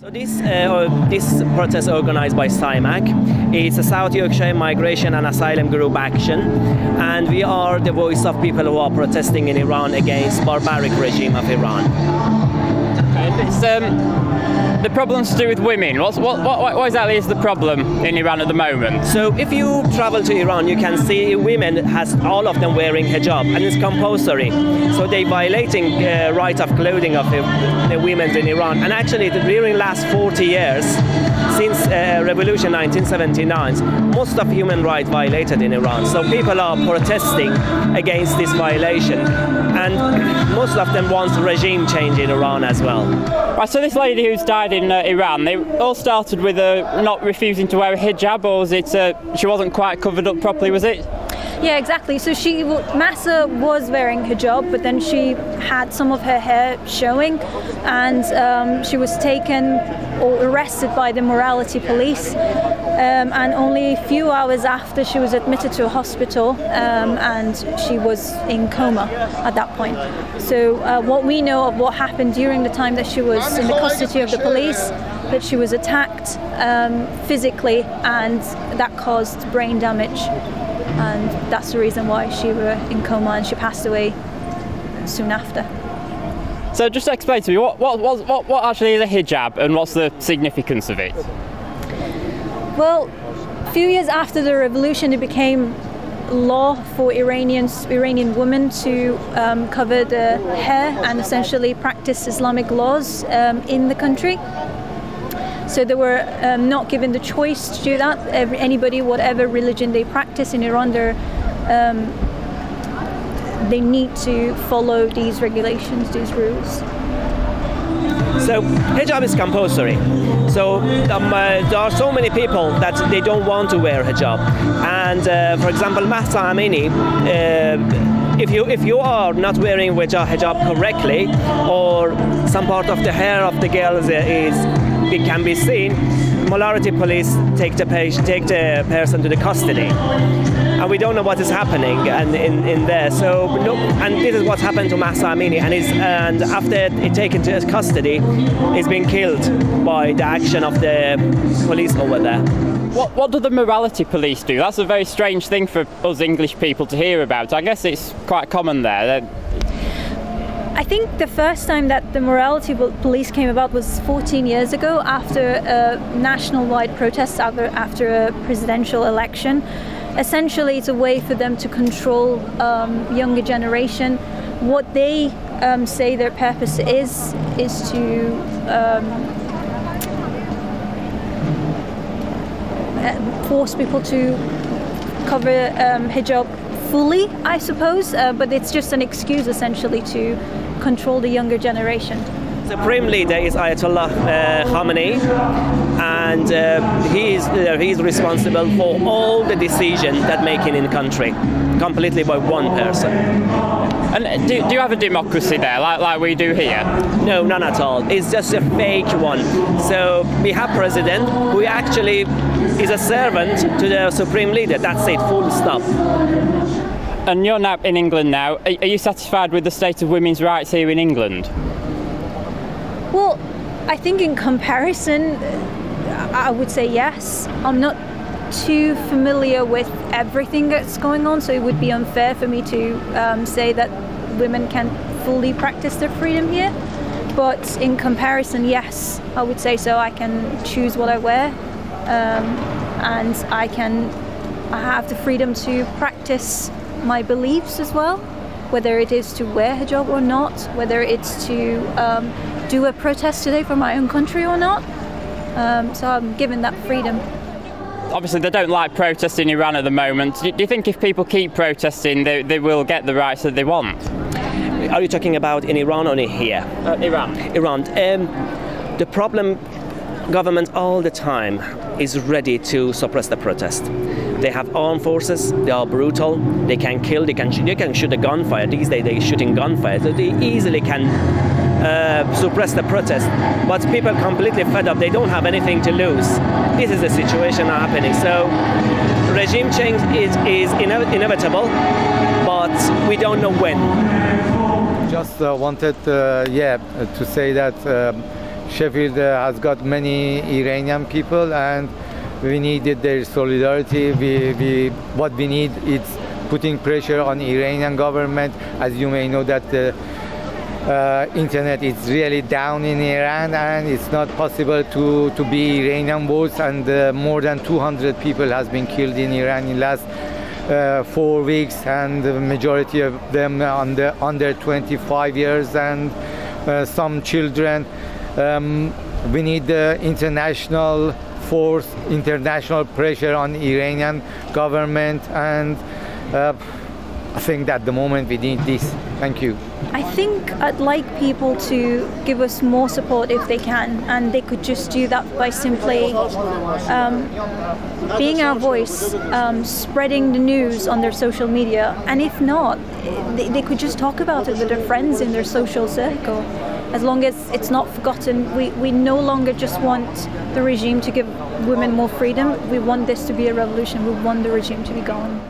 So this protest organized by SYMAAG. It's a South Yorkshire Migration and Asylum Group action, and we are the voice of people who are protesting in Iran against barbaric regime of Iran. It's the problems to do with women. What exactly is the problem in Iran at the moment? So if you travel to Iran, you can see women, all of them wearing hijab, and it's compulsory. So they're violating right of clothing of the women in Iran. And actually, during the last 40 years, since Revolution 1979, most of human rights violated in Iran. So people are protesting against this violation, and most of them want regime change in Iran as well. Right, so this lady who's died in Iran, they all started with not refusing to wear a hijab, or was it she wasn't quite covered up properly, was it? Yeah, exactly. So Mahsa was wearing hijab, but then she had some of her hair showing, and she was taken or arrested by the morality police. And only a few hours after, she was admitted to a hospital, and she was in coma at that point. So what we know of what happened during the time that she was in the custody of the police, that she was attacked physically, and that caused brain damage. And that's the reason why she was in coma, and she passed away soon after. So just explain to me, what actually is a hijab, and what's the significance of it? Well, a few years after the revolution, it became law for Iranian women to cover the hair and essentially practice Islamic laws in the country. So they were not given the choice to do that. Anybody, whatever religion they practice in Iran, they need to follow these regulations, these rules. So hijab is compulsory. So there are so many people that they don't want to wear hijab. And for example, Mahsa Amini, if you are not wearing hijab correctly, or some part of the hair of the girls can be seen, morality police take the person to the custody, and we don't know what is happening in there. So and this is what happened to Mahsa Amini, and after it taken to his custody, he's been killed by the action of the police over there. What do the morality police do? That's a very strange thing for us English people to hear about. I guess it's quite common there. I think the first time that the morality police came about was 14 years ago, after a national-wide protest after a presidential election. Essentially, it's a way for them to control younger generation. What they say their purpose is to force people to cover hijab fully, I suppose, but it's just an excuse essentially to control the younger generation. Supreme leader is Ayatollah Khamenei, and he is responsible for all the decisions that making in the country, completely by one person. And do you have a democracy there, like we do here? No, none at all. It's just a fake one. So we have president who actually is a servant to the supreme leader. That's it, full stop. And you're now in England now. Are you satisfied with the state of women's rights here in England? Well, I think in comparison, I would say yes. I'm not too familiar with everything that's going on, so it would be unfair for me to say that women can fully practice their freedom here. But in comparison, yes, I would say so. I can choose what I wear, and I have the freedom to practice my beliefs as well, whether it is to wear hijab or not, whether it's to do a protest today for my own country or not. So I'm given that freedom. Obviously they don't like protesting in Iran at the moment. Do you think if people keep protesting they will get the rights that they want? Are you talking about in Iran or in here? Iran. Iran. The problem, government all the time is ready to suppress the protest. They have armed forces, they are brutal, they can kill, they can shoot a gunfire. These days they're shooting gunfire, so they easily can suppress the protest. But people completely fed up, they don't have anything to lose. This is the situation happening. So regime change is inevitable, but we don't know when. Just wanted to say that Sheffield has got many Iranian people, and we needed their solidarity. What we need is putting pressure on Iranian government. As you may know that the internet is really down in Iran, and it's not possible to be Iranian votes, and more than 200 people has been killed in Iran in last 4 weeks, and the majority of them under 25 years, and some children. We need the international force, international pressure on Iranian government, and I think that at the moment we need this. Thank you. I think I'd like people to give us more support if they can, and they could just do that by simply being our voice, spreading the news on their social media, and if not, they could just talk about it with their friends in their social circle. As long as it's not forgotten, we no longer just want the regime to give women more freedom. We want this to be a revolution. We want the regime to be gone.